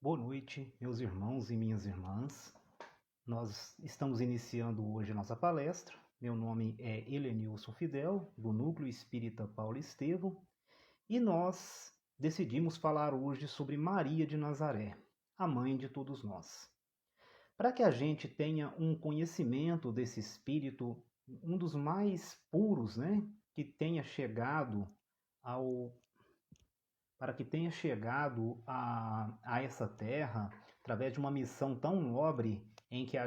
Boa noite, meus irmãos e minhas irmãs. Nós estamos iniciando hoje a nossa palestra. Meu nome é Helenilson Fidel, do Núcleo Espírita Paulo Estevão, e nós decidimos falar hoje sobre Maria de Nazaré, a mãe de todos nós. Para que a gente tenha um conhecimento desse espírito, um dos mais puros, que tenha chegado ao para que tenha chegado a essa terra através de uma missão tão nobre em que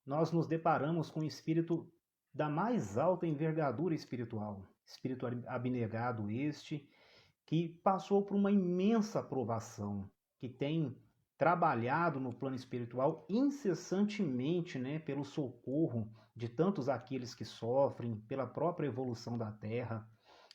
nós nos deparamos com um espírito da mais alta envergadura espiritual, espírito abnegado este, que passou por uma imensa provação, que tem trabalhado no plano espiritual incessantemente, pelo socorro de tantos aqueles que sofrem, pela própria evolução da Terra.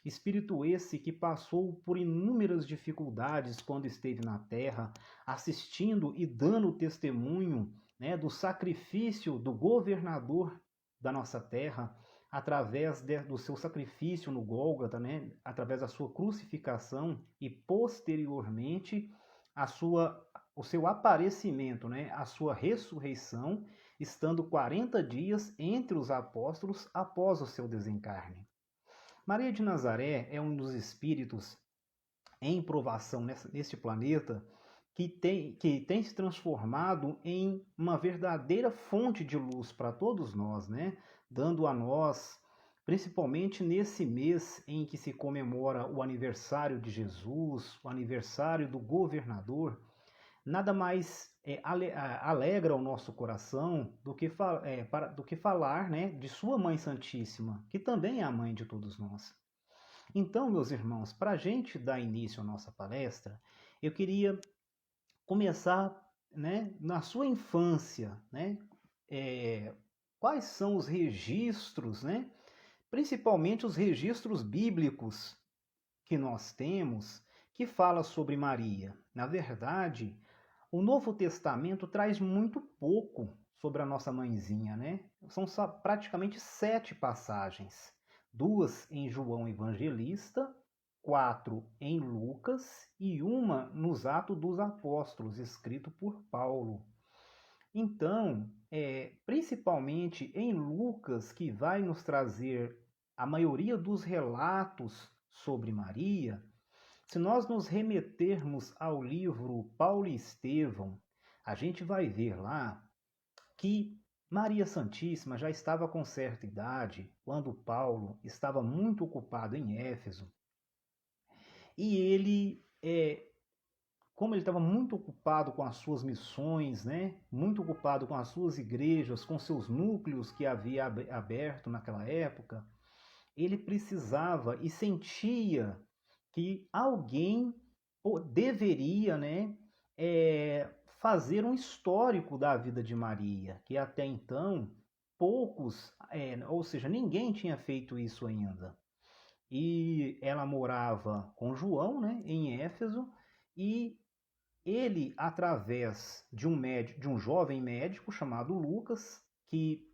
Espírito esse que passou por inúmeras dificuldades quando esteve na Terra, assistindo e dando testemunho, do sacrifício do governador da nossa Terra, através do seu sacrifício no Gólgota, através da sua crucificação e posteriormente o seu aparecimento, a sua ressurreição, estando 40 dias entre os apóstolos após o seu desencarne. Maria de Nazaré é um dos espíritos em provação neste planeta que tem se transformado em uma verdadeira fonte de luz para todos nós, dando a nós, principalmente nesse mês em que se comemora o aniversário de Jesus, o aniversário do governador, nada mais alegra o nosso coração do que falar, de sua Mãe Santíssima, que também é a mãe de todos nós. Então, meus irmãos, para a gente dar início à nossa palestra, eu queria começar, na sua infância, quais são os registros, principalmente os registros bíblicos que nós temos, que fala sobre Maria. Na verdade, o Novo Testamento traz muito pouco sobre a nossa mãezinha, São só praticamente 7 passagens. 2 em João Evangelista, 4 em Lucas e uma nos Atos dos Apóstolos, escrito por Paulo. Então, principalmente em Lucas, que vai nos trazer a maioria dos relatos sobre Maria, se nós nos remetermos ao livro Paulo e Estevão, a gente vai ver lá que Maria Santíssima já estava com certa idade quando Paulo estava muito ocupado em Éfeso. E ele, como ele estava muito ocupado com as suas missões, muito ocupado com as suas igrejas, com seus núcleos que havia aberto naquela época, ele precisava e sentia que alguém deveria, fazer um histórico da vida de Maria, que até então poucos, ou seja, ninguém tinha feito isso ainda. E ela morava com João, em Éfeso, e ele, através de um jovem médico chamado Lucas, que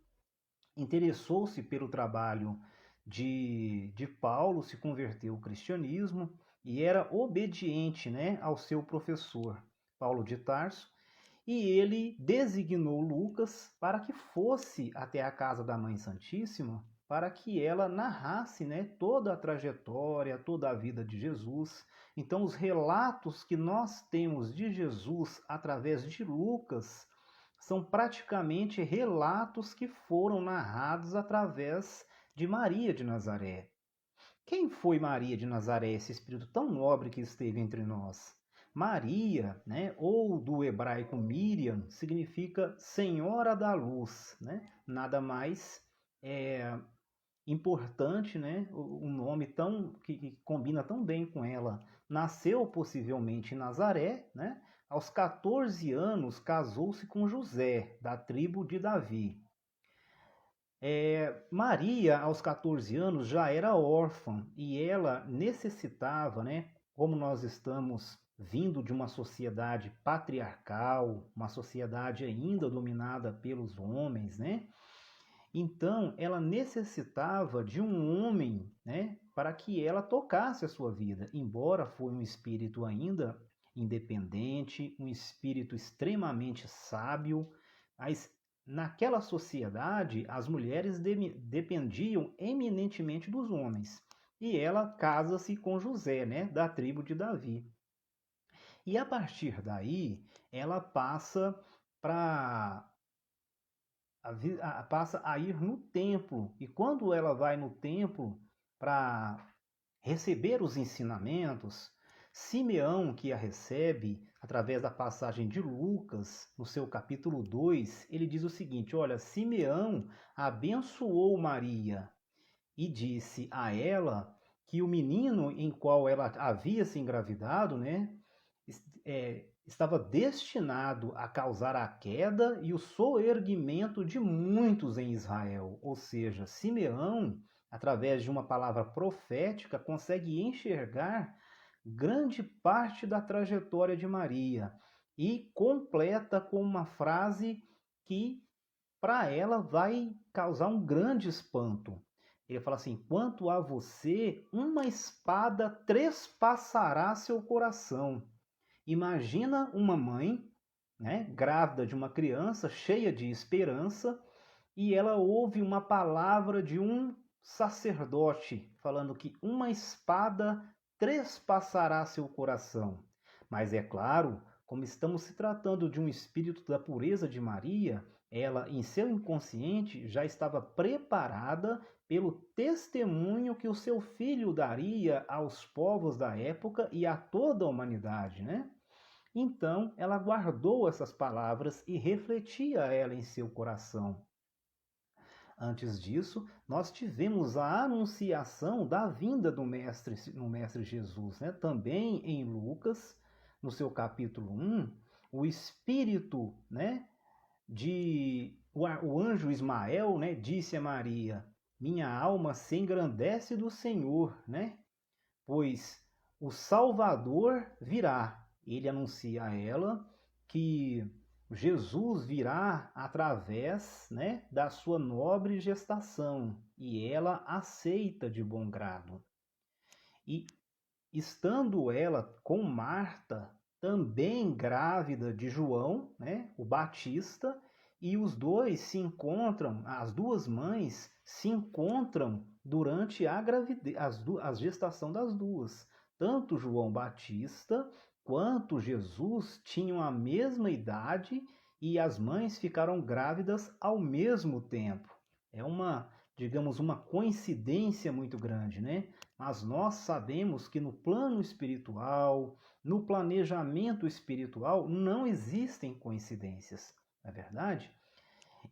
interessou-se pelo trabalho de Paulo, se converteu ao cristianismo e era obediente, ao seu professor, Paulo de Tarso, e ele designou Lucas para que fosse até a casa da Mãe Santíssima, para que ela narrasse, toda a trajetória, toda a vida de Jesus. Então, os relatos que nós temos de Jesus através de Lucas são praticamente relatos que foram narrados através de Maria de Nazaré. Quem foi Maria de Nazaré, esse espírito tão nobre que esteve entre nós? Maria, ou do hebraico Miriam, significa Senhora da Luz, Nada mais importante, um nome que combina tão bem com ela. Nasceu possivelmente em Nazaré, Aos 14 anos casou-se com José, da tribo de Davi. Maria, aos 14 anos, já era órfã e ela necessitava, como nós estamos vindo de uma sociedade patriarcal, uma sociedade ainda dominada pelos homens, Então, ela necessitava de um homem, para que ela tocasse a sua vida. Embora foi um espírito ainda independente, um espírito extremamente sábio, mas naquela sociedade as mulheres dependiam eminentemente dos homens. E ela casa-se com José, né, da tribo de Davi. E a partir daí, ela para passa a ir no templo. E quando ela vai no templo para receber os ensinamentos, Simeão, que a recebe através da passagem de Lucas, no seu capítulo 2, ele diz o seguinte: olha, Simeão abençoou Maria e disse a ela que o menino em qual ela havia se engravidado, né, estava destinado a causar a queda e o soerguimento de muitos em Israel. Ou seja, Simeão, através de uma palavra profética, consegue enxergar grande parte da trajetória de Maria e completa com uma frase que para ela vai causar um grande espanto. Ele fala assim: quanto a você, uma espada trespassará seu coração. Imagina uma mãe, né, grávida de uma criança, cheia de esperança, e ela ouve uma palavra de um sacerdote falando que uma espada trespassará seu coração. Mas é claro, como estamos se tratando de um espírito da pureza de Maria, ela, em seu inconsciente, já estava preparada pelo testemunho que o seu filho daria aos povos da época e a toda a humanidade, né? Então, ela guardou essas palavras e refletia ela em seu coração. Antes disso, nós tivemos a anunciação da vinda do Mestre Jesus, né? Também em Lucas, no seu capítulo 1, o Espírito, né, o anjo Ismael, né, disse a Maria: minha alma se engrandece do Senhor, né? Pois o Salvador virá. Ele anuncia a ela que Jesus virá através, né, da sua nobre gestação, e ela aceita de bom grado. E estando ela com Marta, também grávida de João, né, o Batista, e os dois se encontram, as duas mães se encontram durante a gravidez, a gestação das duas. Tanto João Batista quanto Jesus tinham a mesma idade e as mães ficaram grávidas ao mesmo tempo. É digamos, uma coincidência muito grande, né? Mas nós sabemos que no plano espiritual, no planejamento espiritual, não existem coincidências, não é verdade?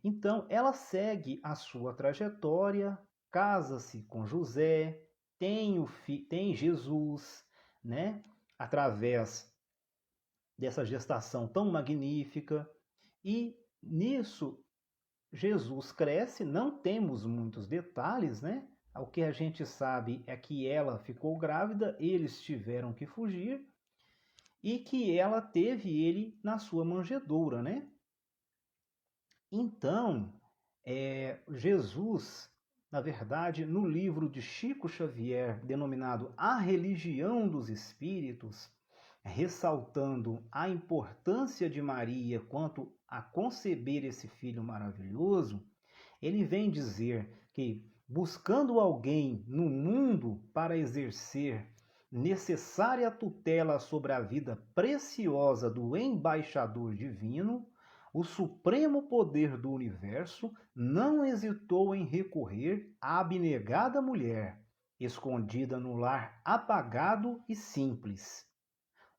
Então, ela segue a sua trajetória, casa-se com José, tem Jesus, né? Através dessa gestação tão magnífica, e nisso Jesus cresce, não temos muitos detalhes, né? O que a gente sabe é que ela ficou grávida, eles tiveram que fugir e que ela teve ele na sua manjedoura, né? Então, Jesus, na verdade, no livro de Chico Xavier, denominado A Religião dos Espíritos, ressaltando a importância de Maria quanto a conceber esse filho maravilhoso, ele vem dizer que, buscando alguém no mundo para exercer necessária tutela sobre a vida preciosa do embaixador divino, o supremo poder do universo não hesitou em recorrer à abnegada mulher, escondida no lar apagado e simples.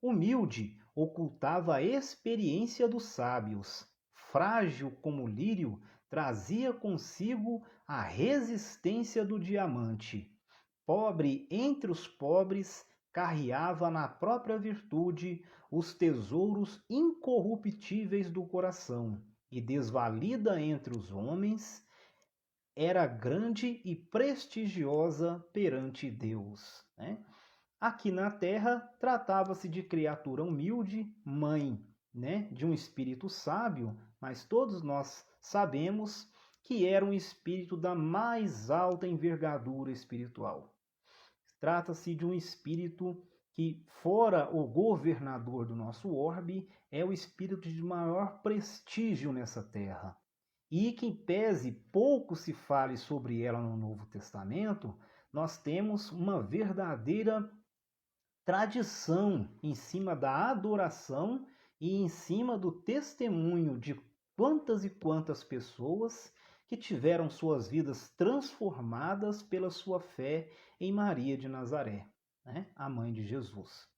Humilde, ocultava a experiência dos sábios. Frágil como lírio, trazia consigo a resistência do diamante. Pobre entre os pobres, carreava na própria virtude os tesouros incorruptíveis do coração, e desvalida entre os homens, era grande e prestigiosa perante Deus, né? Aqui na Terra, tratava-se de criatura humilde, mãe, né, de um espírito sábio, mas todos nós sabemos que era um espírito da mais alta envergadura espiritual. Trata-se de um espírito que, fora o governador do nosso orbe, é o espírito de maior prestígio nessa terra. E que, em pese pouco se fale sobre ela no Novo Testamento, nós temos uma verdadeira tradição em cima da adoração e em cima do testemunho de quantas e quantas pessoas que tiveram suas vidas transformadas pela sua fé em Maria de Nazaré, né? A mãe de Jesus.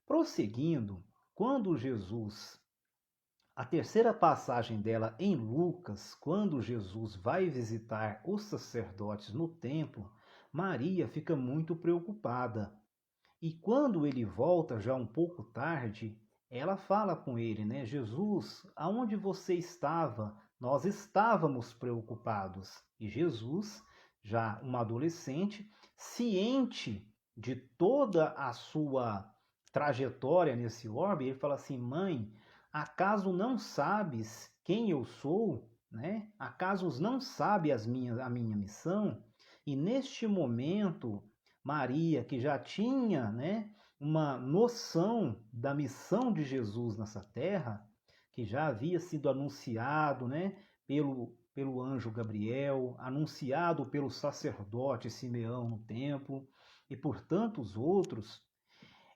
Prosseguindo, quando Jesus, a terceira passagem dela em Lucas, quando Jesus vai visitar os sacerdotes no templo, Maria fica muito preocupada. E quando ele volta, já um pouco tarde, ela fala com ele, né? Jesus, aonde você estava? Nós estávamos preocupados. E Jesus, já uma adolescente, ciente de toda a sua trajetória nesse orbe, ele fala assim: mãe, acaso não sabes quem eu sou? Né? Acaso não sabe a minha missão? E neste momento, Maria, que já tinha, né, uma noção da missão de Jesus nessa terra, que já havia sido anunciado, né, pelo anjo Gabriel, anunciado pelo sacerdote Simeão no templo e por tantos outros,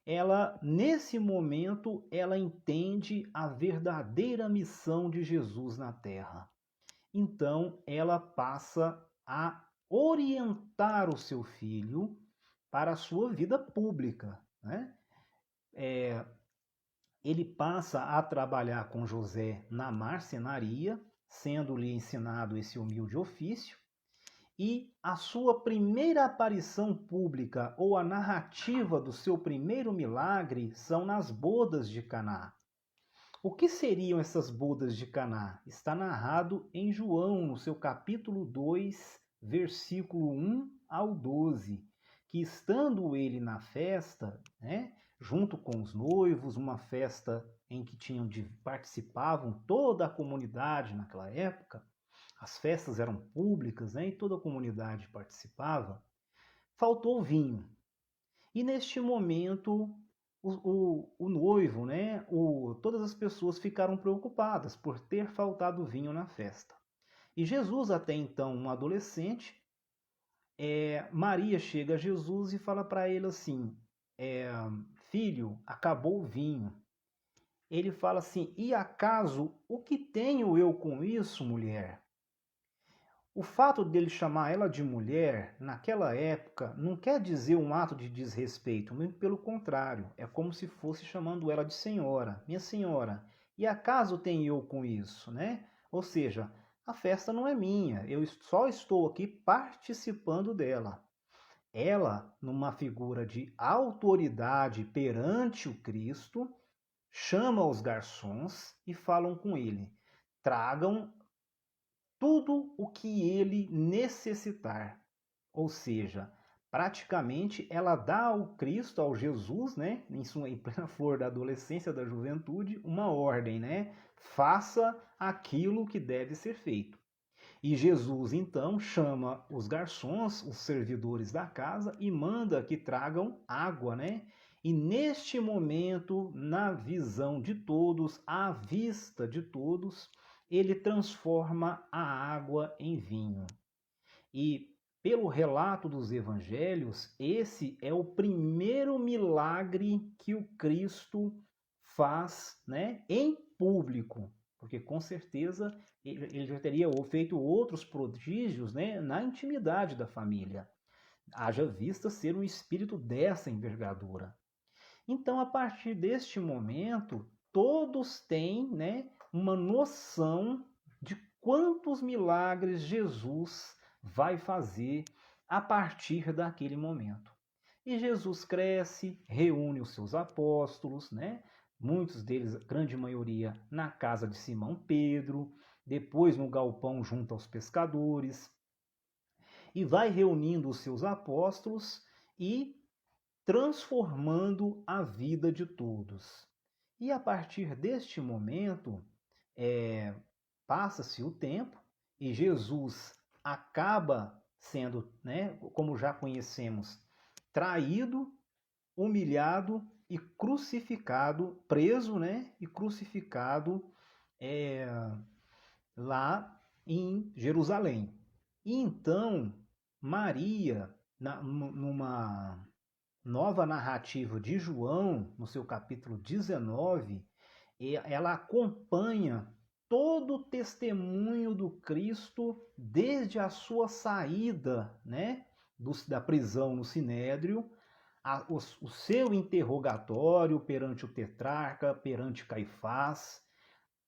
ela, nesse momento, ela entende a verdadeira missão de Jesus na terra. Então, ela passa a orientar o seu filho para a sua vida pública, né? Ele passa a trabalhar com José na marcenaria, sendo-lhe ensinado esse humilde ofício, e a sua primeira aparição pública ou a narrativa do seu primeiro milagre são nas bodas de Caná. O que seriam essas bodas de Caná? Está narrado em João, no seu capítulo 2, versículo 1 ao 12, que estando ele na festa, né, junto com os noivos, uma festa em que participavam toda a comunidade naquela época, as festas eram públicas, né, e toda a comunidade participava, faltou vinho. E neste momento o noivo, né, todas as pessoas ficaram preocupadas por ter faltado vinho na festa. E Jesus, até então um adolescente, Maria chega a Jesus e fala para ele assim: filho, acabou o vinho. Ele fala assim: e acaso o que tenho eu com isso, mulher? O fato dele chamar ela de mulher, naquela época, não quer dizer um ato de desrespeito, muito pelo contrário, é como se fosse chamando ela de senhora, minha senhora. E acaso tenho eu com isso, né? Ou seja, a festa não é minha, eu só estou aqui participando dela. Ela, numa figura de autoridade perante o Cristo, chama os garçons e falam com ele: tragam tudo o que ele necessitar. Ou seja, praticamente ela dá ao Cristo, ao Jesus, né, em plena flor da adolescência, da juventude, uma ordem, né? Faça aquilo que deve ser feito. E Jesus então chama os garçons, os servidores da casa, e manda que tragam água, né? E neste momento, na visão de todos, à vista de todos, ele transforma a água em vinho. E pelo relato dos evangelhos, esse é o primeiro milagre que o Cristo faz, né, em público, porque com certeza ele já teria feito outros prodígios, né, na intimidade da família. Haja vista ser um espírito dessa envergadura. Então, a partir deste momento, todos têm, né, uma noção de quantos milagres Jesus vai fazer a partir daquele momento. E Jesus cresce, reúne os seus apóstolos, né? Muitos deles, a grande maioria, na casa de Simão Pedro, depois no galpão junto aos pescadores, e vai reunindo os seus apóstolos e transformando a vida de todos. E a partir deste momento, passa-se o tempo e Jesus acaba sendo, né, como já conhecemos, traído, humilhado e crucificado, preso, né? E crucificado lá em Jerusalém. E então, Maria, numa nova narrativa de João, no seu capítulo 19, ela acompanha todo o testemunho do Cristo desde a sua saída, né, da prisão no Sinédrio, o seu interrogatório perante o tetrarca, perante Caifás,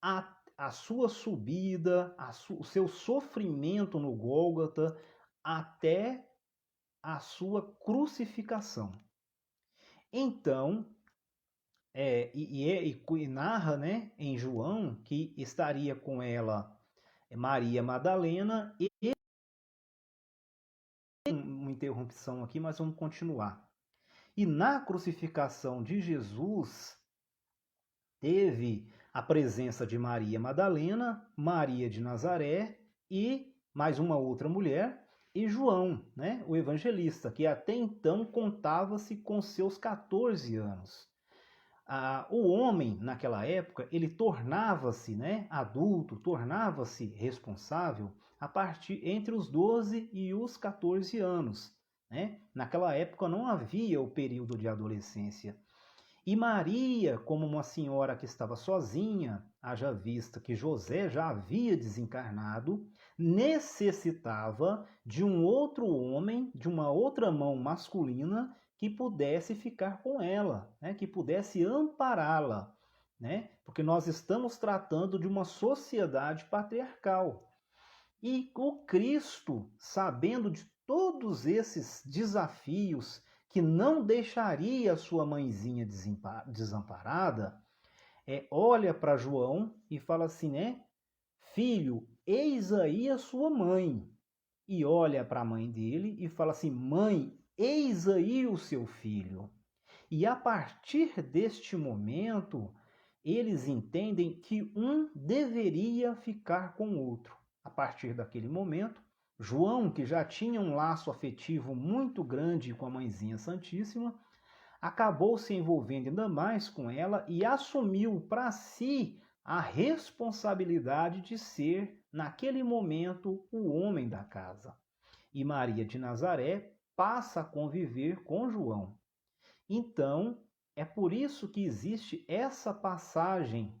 a sua subida, o seu sofrimento no Gólgota, até a sua crucificação. Então, e narra, né, em João que estaria com ela Maria Madalena e uma interrupção aqui, mas vamos continuar. E na crucificação de Jesus teve a presença de Maria Madalena, Maria de Nazaré e mais uma outra mulher, e João, né, o evangelista, que até então contava-se com seus 14 anos. O homem, naquela época, ele tornava-se, né, adulto, tornava-se responsável a partir entre os 12 e os 14 anos. Né? Naquela época não havia o período de adolescência. E Maria, como uma senhora que estava sozinha, haja vista que José já havia desencarnado, necessitava de um outro homem, de uma outra mão masculina que pudesse ficar com ela, né? Que pudesse ampará-la, né? Porque nós estamos tratando de uma sociedade patriarcal. E o Cristo, sabendo de todos esses desafios, que não deixaria a sua mãezinha desamparada, olha para João e fala assim, né? Filho, eis aí a sua mãe. E olha para a mãe dele e fala assim, mãe, eis aí o seu filho. E a partir deste momento, eles entendem que um deveria ficar com o outro. A partir daquele momento, João, que já tinha um laço afetivo muito grande com a Mãezinha Santíssima, acabou se envolvendo ainda mais com ela e assumiu para si a responsabilidade de ser, naquele momento, o homem da casa. E Maria de Nazaré passa a conviver com João. Então, é por isso que existe essa passagem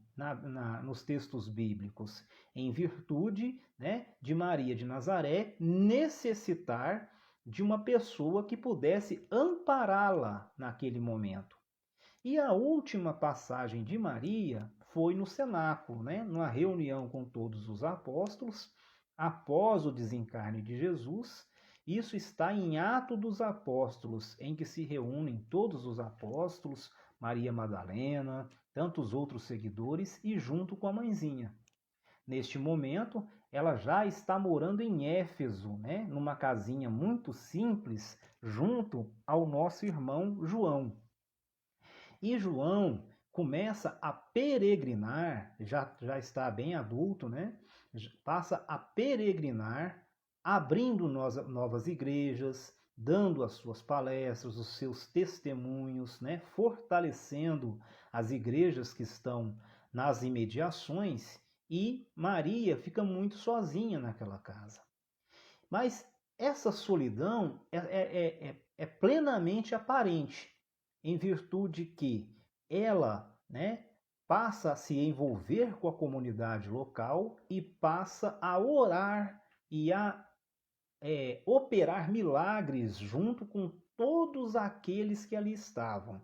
nos textos bíblicos, em virtude, né, de Maria de Nazaré necessitar de uma pessoa que pudesse ampará-la naquele momento. E a última passagem de Maria foi no cenáculo, né, numa reunião com todos os apóstolos, após o desencarne de Jesus. Isso está em Atos dos Apóstolos, em que se reúnem todos os apóstolos, Maria Madalena, tantos outros seguidores e junto com a mãezinha. Neste momento, ela já está morando em Éfeso, né, numa casinha muito simples, junto ao nosso irmão João. E João começa a peregrinar, já está bem adulto, né? Passa a peregrinar, abrindo novas igrejas, dando as suas palestras, os seus testemunhos, né? Fortalecendo as igrejas que estão nas imediações, e Maria fica muito sozinha naquela casa. Mas essa solidão é plenamente aparente, em virtude que ela, né, passa a se envolver com a comunidade local e passa a orar e a operar milagres junto com todos aqueles que ali estavam.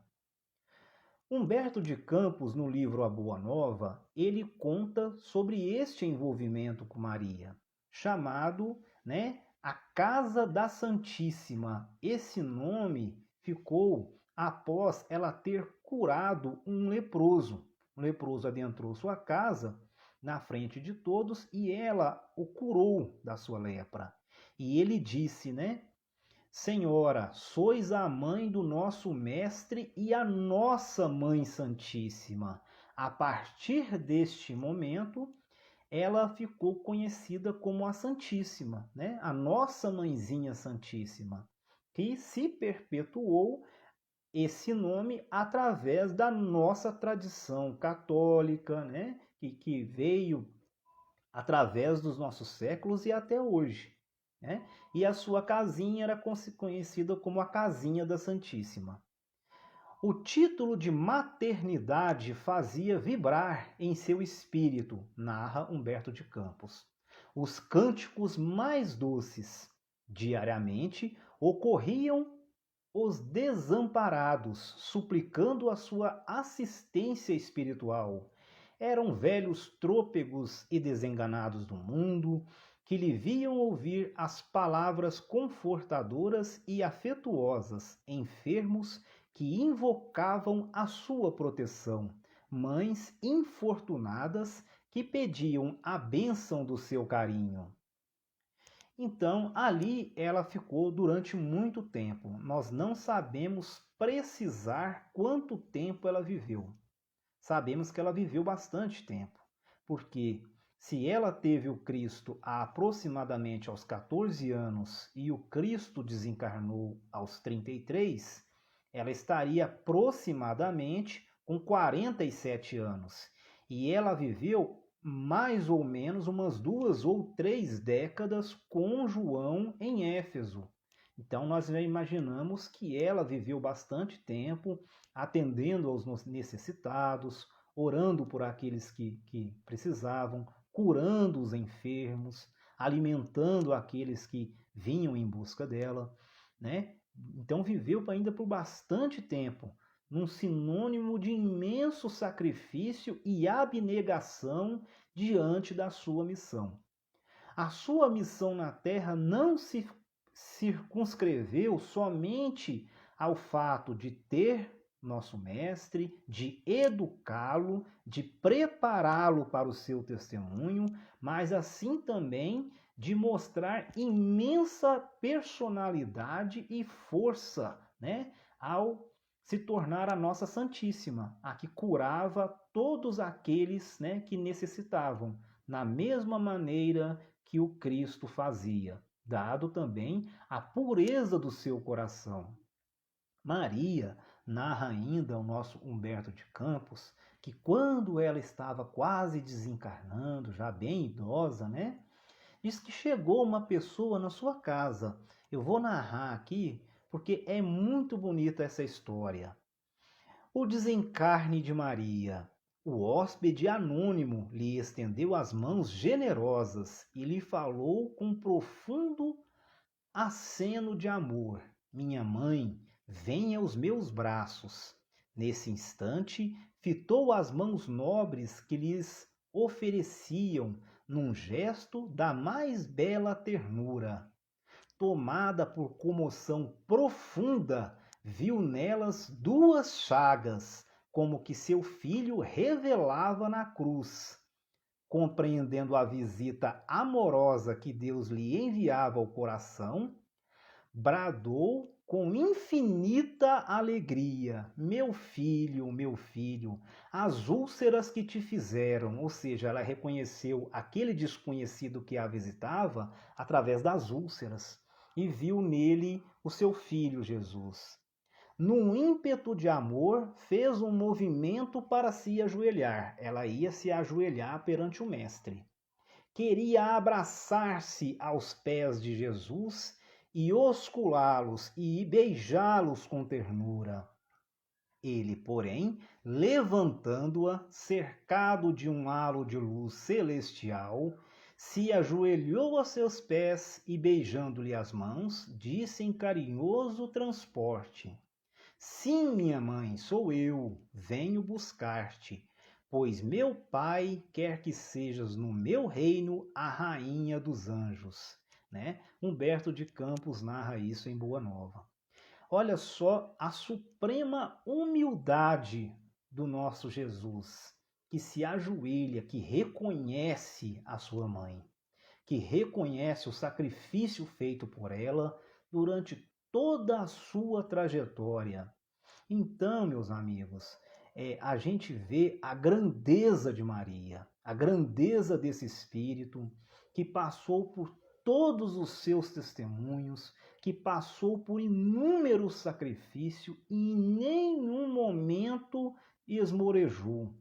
Humberto de Campos, no livro A Boa Nova, ele conta sobre este envolvimento com Maria, chamado, né, a Casa da Santíssima. Esse nome ficou após ela ter curado um leproso. O leproso adentrou sua casa na frente de todos e ela o curou da sua lepra. E ele disse, né? Senhora, sois a mãe do nosso Mestre e a nossa Mãe Santíssima. A partir deste momento, ela ficou conhecida como a Santíssima, né? A nossa Mãezinha Santíssima, que se perpetuou esse nome através da nossa tradição católica, né? Que veio através dos nossos séculos e até hoje, né? E a sua casinha era conhecida como a Casinha da Santíssima. O título de maternidade fazia vibrar em seu espírito, narra Humberto de Campos, os cânticos mais doces. Diariamente ocorriam os desamparados, suplicando a sua assistência espiritual. Eram velhos trôpegos e desenganados do mundo, que lhe viam ouvir as palavras confortadoras e afetuosas, enfermos que invocavam a sua proteção, mães infortunadas que pediam a bênção do seu carinho. Então, ali ela ficou durante muito tempo. Nós não sabemos precisar quanto tempo ela viveu. Sabemos que ela viveu bastante tempo, porque se ela teve o Cristo há aproximadamente aos 14 anos e o Cristo desencarnou aos 33, ela estaria aproximadamente com 47 anos. E ela viveu mais ou menos umas 2 ou 3 décadas com João em Éfeso. Então nós já imaginamos que ela viveu bastante tempo atendendo aos necessitados, orando por aqueles que precisavam, curando os enfermos, alimentando aqueles que vinham em busca dela, né? Então viveu ainda por bastante tempo, num sinônimo de imenso sacrifício e abnegação diante da sua missão. A sua missão na Terra não se circunscreveu somente ao fato de ter nosso mestre, de educá-lo, de prepará-lo para o seu testemunho, mas assim também de mostrar imensa personalidade e força, né, ao se tornar a nossa Santíssima, a que curava todos aqueles, né, que necessitavam, na mesma maneira que o Cristo fazia, dado também a pureza do seu coração. Maria narra ainda o nosso Humberto de Campos que quando ela estava quase desencarnando, já bem idosa, né? Diz que chegou uma pessoa na sua casa. Eu vou narrar aqui porque é muito bonita essa história. O desencarne de Maria. O hóspede anônimo lhe estendeu as mãos generosas e lhe falou com profundo aceno de amor. Minha mãe, venha aos meus braços. Nesse instante, fitou as mãos nobres que lhes ofereciam, num gesto da mais bela ternura. Tomada por comoção profunda, viu nelas 2 chagas, como que seu filho revelava na cruz. Compreendendo a visita amorosa que Deus lhe enviava ao coração, bradou com infinita alegria: meu filho, as úlceras que te fizeram. Ou seja, ela reconheceu aquele desconhecido que a visitava através das úlceras e viu nele o seu filho Jesus. Num ímpeto de amor, fez um movimento para se ajoelhar. Ela ia se ajoelhar perante o Mestre. Queria abraçar-se aos pés de Jesus e osculá-los e beijá-los com ternura. Ele, porém, levantando-a, cercado de um halo de luz celestial, se ajoelhou a seus pés e, beijando-lhe as mãos, disse em carinhoso transporte: Sim, minha mãe, sou eu, venho buscar-te, pois meu Pai quer que sejas no meu reino a rainha dos anjos. Né? Humberto de Campos narra isso em Boa Nova. Olha só a suprema humildade do nosso Jesus, que se ajoelha, que reconhece a sua mãe, que reconhece o sacrifício feito por ela durante toda a sua trajetória. Então, meus amigos, a gente vê a grandeza de Maria, a grandeza desse Espírito que passou por todos os seus testemunhos, que passou por inúmeros sacrifícios e em nenhum momento esmorejou,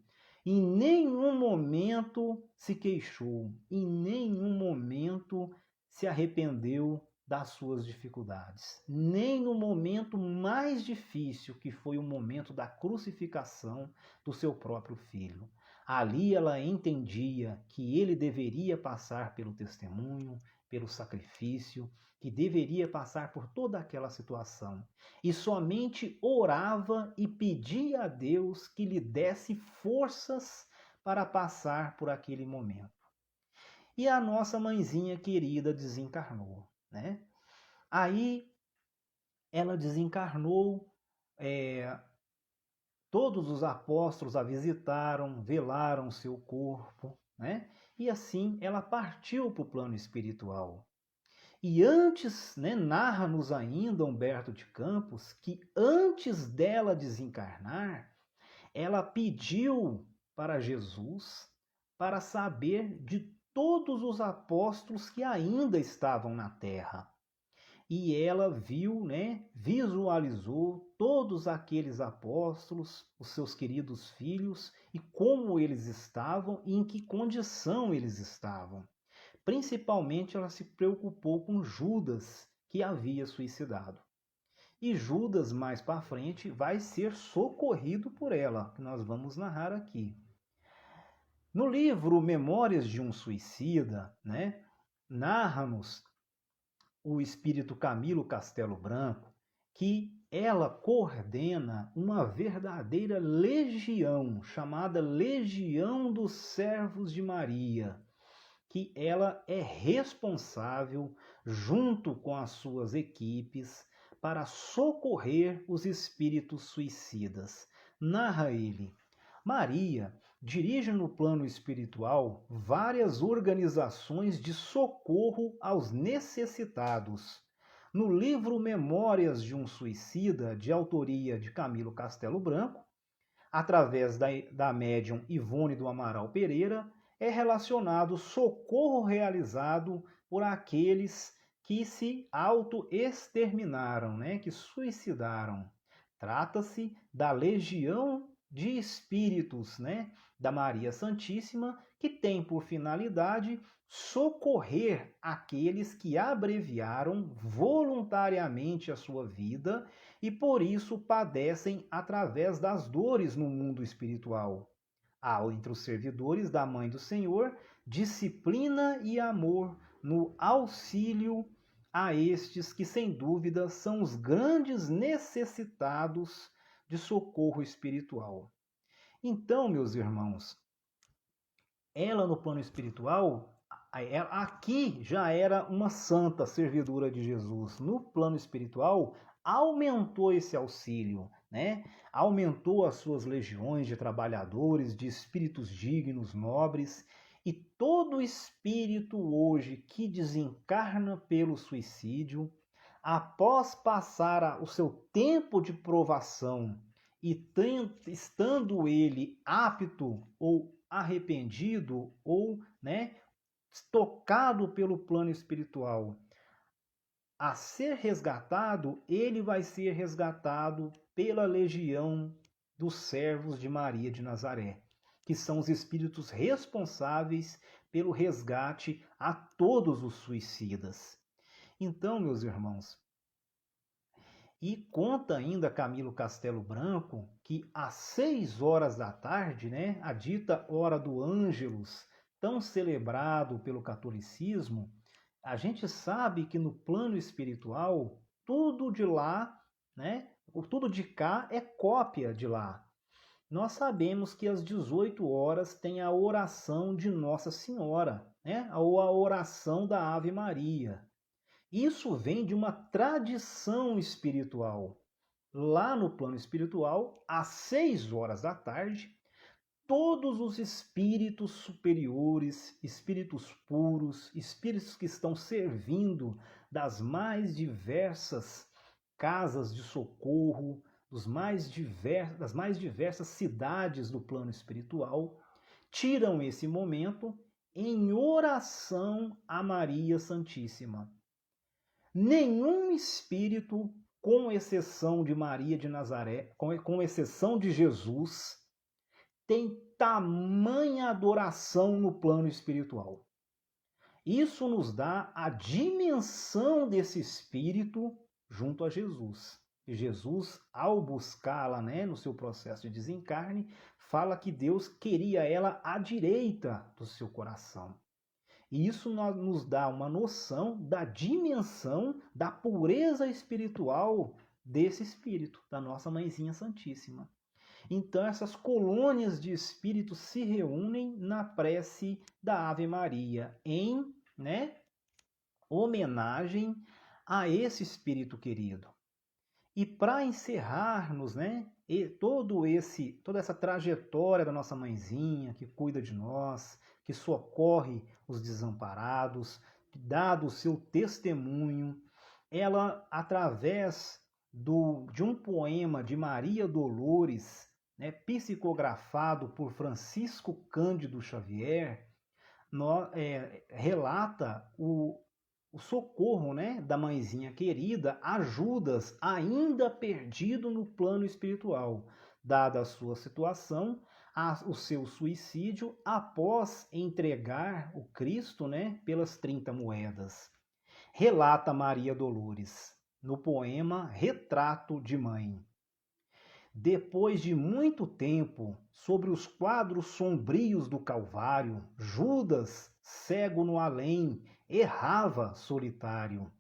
em nenhum momento se queixou, em nenhum momento se arrependeu das suas dificuldades. Nem no momento mais difícil, que foi o momento da crucificação do seu próprio filho. Ali ela entendia que ele deveria passar pelo testemunho, pelo sacrifício, que deveria passar por toda aquela situação. E somente orava e pedia a Deus que lhe desse forças para passar por aquele momento. E a nossa mãezinha querida desencarnou, né? Aí ela desencarnou, todos os apóstolos a visitaram, velaram seu corpo, né? E assim ela partiu para o plano espiritual. E antes, né, narra-nos ainda Humberto de Campos que antes dela desencarnar, ela pediu para Jesus para saber de todos os apóstolos que ainda estavam na terra. E ela viu, né, visualizou todos aqueles apóstolos, os seus queridos filhos, e como eles estavam e em que condição eles estavam. Principalmente ela se preocupou com Judas, que havia suicidado. E Judas, mais para frente, vai ser socorrido por ela, que nós vamos narrar aqui. No livro Memórias de um Suicida, né, narra-nos o espírito Camilo Castelo Branco que ela coordena uma verdadeira legião, chamada Legião dos Servos de Maria, que ela é responsável, junto com as suas equipes, para socorrer os espíritos suicidas. Narra ele: Maria dirige no plano espiritual várias organizações de socorro aos necessitados. No livro Memórias de um Suicida, de autoria de Camilo Castelo Branco, através da médium Ivone do Amaral Pereira, é relacionado o socorro realizado por aqueles que se auto-exterminaram, né, que suicidaram. Trata-se da legião de espíritos, né, da Maria Santíssima, que tem por finalidade socorrer aqueles que abreviaram voluntariamente a sua vida e por isso padecem através das dores no mundo espiritual. Há entre os servidores da Mãe do Senhor disciplina e amor no auxílio a estes que, sem dúvida, são os grandes necessitados de socorro espiritual. Então, meus irmãos, ela no plano espiritual, aqui já era uma santa servidora de Jesus. No plano espiritual, aumentou esse auxílio, né? Aumentou as suas legiões de trabalhadores, de espíritos dignos, nobres, e todo espírito hoje que desencarna pelo suicídio, após passar o seu tempo de provação e estando ele apto ou arrependido ou, né, tocado pelo plano espiritual a ser resgatado, ele vai ser resgatado pela legião dos servos de Maria de Nazaré, que são os espíritos responsáveis pelo resgate a todos os suicidas. Então, meus irmãos, e conta ainda Camilo Castelo Branco que às 6 horas da tarde, né, a dita hora do Ângelus, tão celebrado pelo catolicismo, a gente sabe que no plano espiritual, tudo de lá, né, tudo de cá é cópia de lá. Nós sabemos que às 18 horas tem a oração de Nossa Senhora, né, ou a oração da Ave Maria. Isso vem de uma tradição espiritual. Lá no plano espiritual, às 6 horas da tarde, todos os espíritos superiores, espíritos puros, espíritos que estão servindo das mais diversas casas de socorro, das mais diversas cidades do plano espiritual, tiram esse momento, em oração a Maria Santíssima. Nenhum espírito, com exceção de Maria de Nazaré, com exceção de Jesus, tem tamanha adoração no plano espiritual. Isso nos dá a dimensão desse espírito junto a Jesus. E Jesus, ao buscá-la, no seu processo de desencarne, fala que Deus queria ela à direita do seu coração. E isso nos dá uma noção da dimensão da pureza espiritual desse espírito, da nossa Mãezinha Santíssima. Então essas colônias de espíritos se reúnem na prece da Ave Maria em, homenagem a esse espírito querido. E para encerrarmos, toda essa trajetória da nossa mãezinha que cuida de nós, que socorre os desamparados, que dado o seu testemunho, ela, através de um poema de Maria Dolores, psicografado por Francisco Cândido Xavier, relata o socorro, da mãezinha querida a Judas, ainda perdido no plano espiritual, dada a sua situação, o seu suicídio após entregar o Cristo, pelas 30 moedas. Relata Maria Dolores no poema Retrato de Mãe. Depois de muito tempo, sobre os quadros sombrios do Calvário, Judas, cego no além, errava solitário.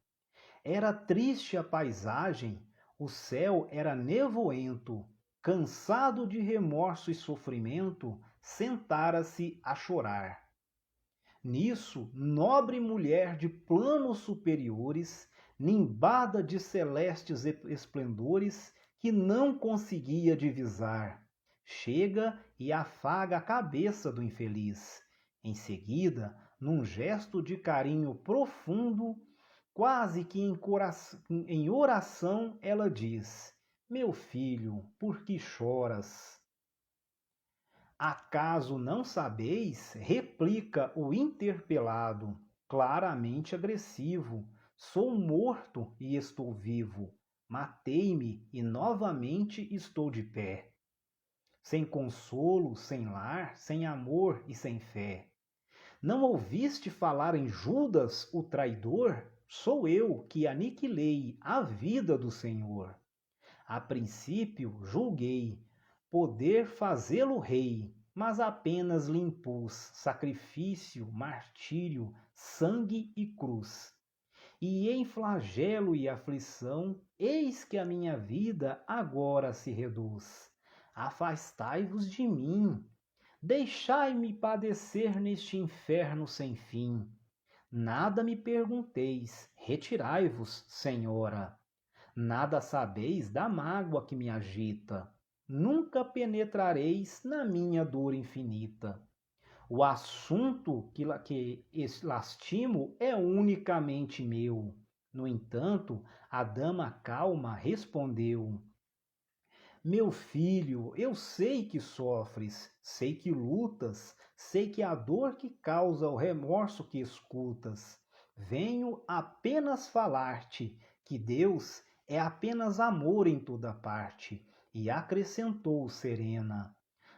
Era triste a paisagem, o céu era nevoento, cansado de remorso e sofrimento, sentara-se a chorar. Nisso, nobre mulher de planos superiores, nimbada de celestes esplendores, que não conseguia divisar, chega e afaga a cabeça do infeliz. Em seguida, num gesto de carinho profundo, quase que em oração, ela diz: meu filho, por que choras? Acaso não sabeis? Replica o interpelado, claramente agressivo. Sou morto e estou vivo. Matei-me e novamente estou de pé. Sem consolo, sem lar, sem amor e sem fé. Não ouviste falar em Judas, o traidor? Sou eu que aniquilei a vida do Senhor. A princípio julguei poder fazê-lo rei, mas apenas lhe impus sacrifício, martírio, sangue e cruz. E em flagelo e aflição, eis que a minha vida agora se reduz. Afastai-vos de mim, deixai-me padecer neste inferno sem fim. Nada me pergunteis, retirai-vos, Senhora. Nada sabeis da mágoa que me agita. Nunca penetrareis na minha dor infinita. O assunto que lastimo é unicamente meu. No entanto, a dama calma respondeu: meu filho, eu sei que sofres, sei que lutas, sei que a dor que causa o remorso que escutas. Venho apenas falar-te que Deus é apenas amor em toda parte. E acrescentou serena: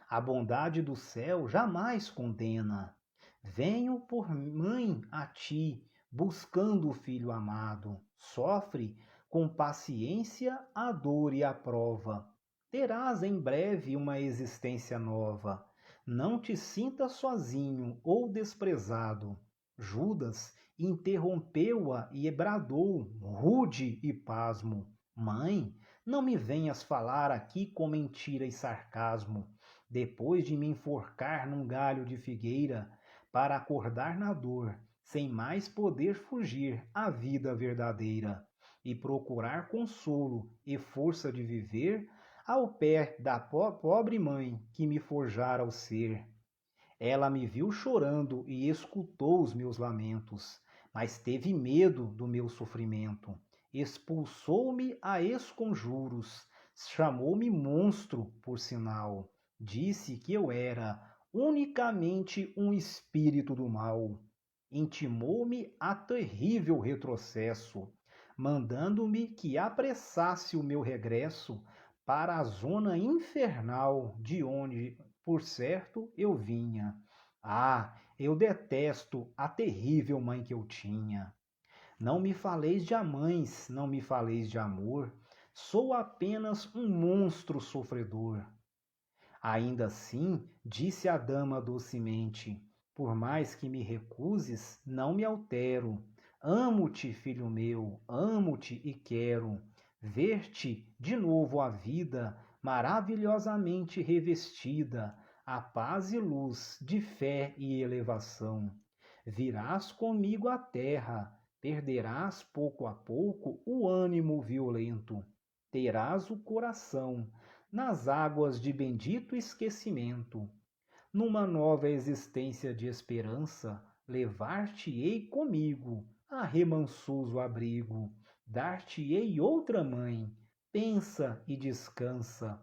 a bondade do céu jamais condena. Venho por mãe a ti, buscando o filho amado. Sofre com paciência a dor e a prova. Terás em breve uma existência nova. Não te sintas sozinho ou desprezado. Judas interrompeu-a e bradou, rude e pasmo: mãe, não me venhas falar aqui com mentira e sarcasmo. Depois de me enforcar num galho de figueira, para acordar na dor, sem mais poder fugir à vida verdadeira, e procurar consolo e força de viver ao pé da pobre mãe que me forjara o ser. Ela me viu chorando e escutou os meus lamentos, mas teve medo do meu sofrimento. Expulsou-me a esconjuros, chamou-me monstro, por sinal. Disse que eu era unicamente um espírito do mal. Intimou-me a terrível retrocesso, mandando-me que apressasse o meu regresso para a zona infernal de onde, por certo, eu vinha. Ah, eu detesto a terrível mãe que eu tinha. Não me faleis de amães, não me faleis de amor, sou apenas um monstro sofredor. Ainda assim, disse a dama docemente, por mais que me recuses, não me altero. Amo-te, filho meu, amo-te e quero ver-te de novo a vida maravilhosamente revestida, a paz e luz de fé e elevação. Virás comigo à terra, perderás pouco a pouco o ânimo violento, terás o coração nas águas de bendito esquecimento. Numa nova existência de esperança, levar-te-ei comigo a remansoso abrigo, dar-te-ei outra mãe, pensa e descansa.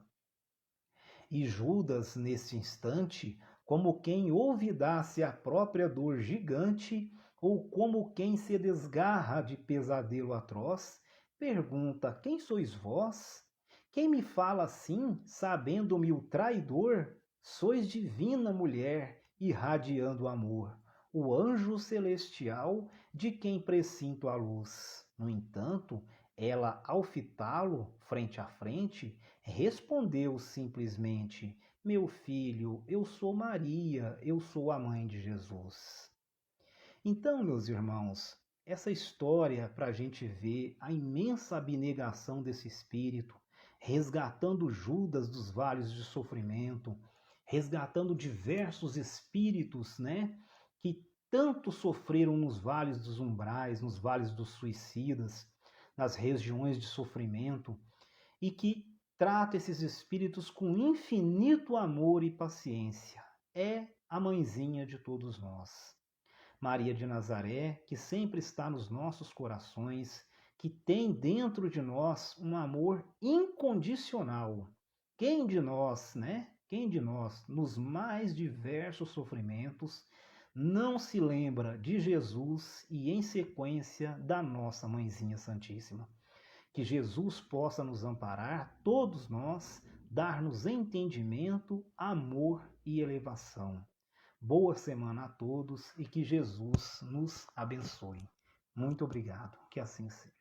E Judas, nesse instante, como quem olvidasse a própria dor gigante, ou como quem se desgarra de pesadelo atroz, pergunta: Quem sois vós? Quem me fala assim, sabendo-me o traidor? Sois divina mulher, irradiando amor, o anjo celestial de quem presinto a luz. No entanto, ela, ao fitá-lo frente a frente, respondeu simplesmente: Meu filho, eu sou Maria, eu sou a mãe de Jesus. Então, meus irmãos, essa história para a gente ver a imensa abnegação desse espírito, resgatando Judas dos vales de sofrimento, resgatando diversos espíritos, né, que tanto sofreram nos vales dos umbrais, nos vales dos suicidas, nas regiões de sofrimento, e que trata esses espíritos com infinito amor e paciência. É a mãezinha de todos nós. Maria de Nazaré, que sempre está nos nossos corações, que tem dentro de nós um amor incondicional. Quem de nós, né? Quem de nós, nos mais diversos sofrimentos, não se lembra de Jesus e, em sequência, da nossa Mãezinha Santíssima? Que Jesus possa nos amparar, todos nós, dar-nos entendimento, amor e elevação. Boa semana a todos e que Jesus nos abençoe. Muito obrigado, que assim seja.